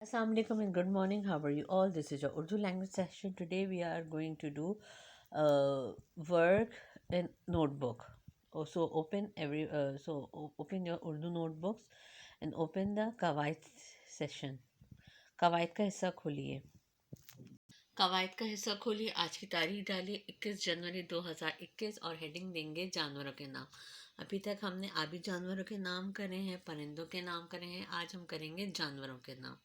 Assalamu alaikum and good morning. How are you all? This is your Urdu language session. Today we are going to do work in notebook. So open your Urdu notebooks and open the Kawaid session. कवायद का हिस्सा खोलिए. कवायद का हिस्सा खोलिए. आज की तारीख डालिए 21 जनवरी 2021 और हेडिंग देंगे जानवरों के नाम. अभी तक हमने आबी जानवरों के नाम करे हैं, परिंदों के नाम करे हैं. आज हम करेंगे जानवरों के नाम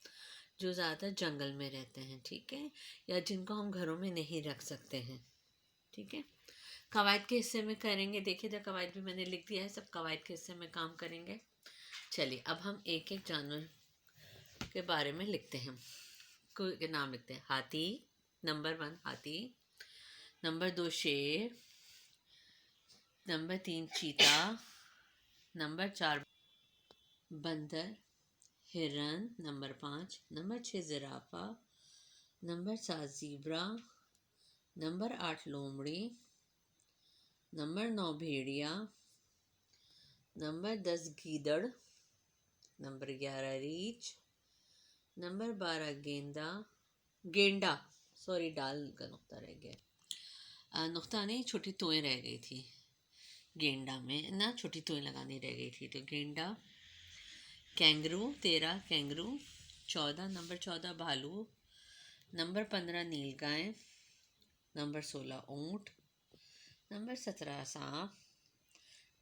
जो ज़्यादा जंगल में रहते हैं, ठीक है, या जिनको हम घरों में नहीं रख सकते हैं, ठीक है. कवायद के हिस्से में करेंगे. देखिए तो कवायद भी मैंने लिख दिया है, सब कवायद के हिस्से में काम करेंगे. चलिए अब हम एक एक जानवर के बारे में लिखते हैं, के नाम लिखते हैं. हाथी, नंबर 1 हाथी. नंबर 2 शेर. नंबर 3 चीता. नंबर 4 बंदर. हिरन. नंबर 5. नंबर 6 जिराफा. Number 7 zebra. नंबर 8 लोमड़ी. नंबर 9 भेड़िया. नंबर 10 गीदड़. नंबर 11 रीछ. नंबर 12 गेंडा. सॉरी, डाल का नुक्ता रह गया. नुक्ता नहीं, छोटी तोएं रह गई थी. गेंडा में ना छोटी तोएं लगानी रह गई थी, तो गेंडा. Kangaroo 13 kangaroo. 14 नंबर 14 भालू. नंबर 15 नीलगाय. नंबर 16 ऊँट. नंबर 17 सांप.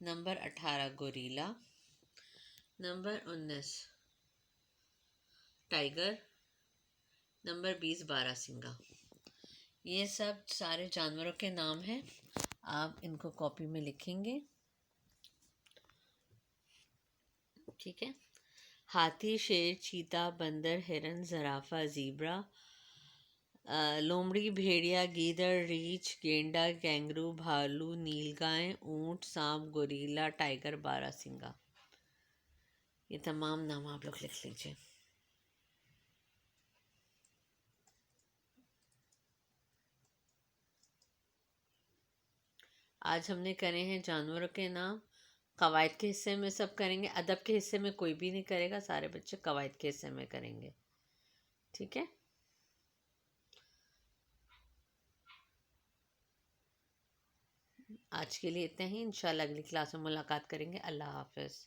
नंबर 18 गोरीला. Number 19 tiger. नंबर 20 बारहसिंगा. ये सब सारे जानवरों के नाम हैं. आप इनको कॉपी में लिखेंगे, ठीक है. हाथी, शेर, चीता, बंदर, हिरन, ज़राफ़ा, ज़ीब्रा, लोमड़ी, भेड़िया, गीदड़, रीछ, गेंडा, कैंगरू, भालू, नीलगाय, ऊँट, सांप, गोरीला, टाइगर, बारहसिंगा. ये तमाम नाम आप लोग लिख लीजिए. आज हमने करे हैं जानवरों के नाम. कवायद के हिस्से में सब करेंगे, अदब के हिस्से में कोई भी नहीं करेगा, सारे बच्चे कवायद के हिस्से में करेंगे, ठीक है. आज के लिए इतना ही. इंशाल्लाह अगली क्लास में मुलाकात करेंगे. अल्लाह हाफ़िज़.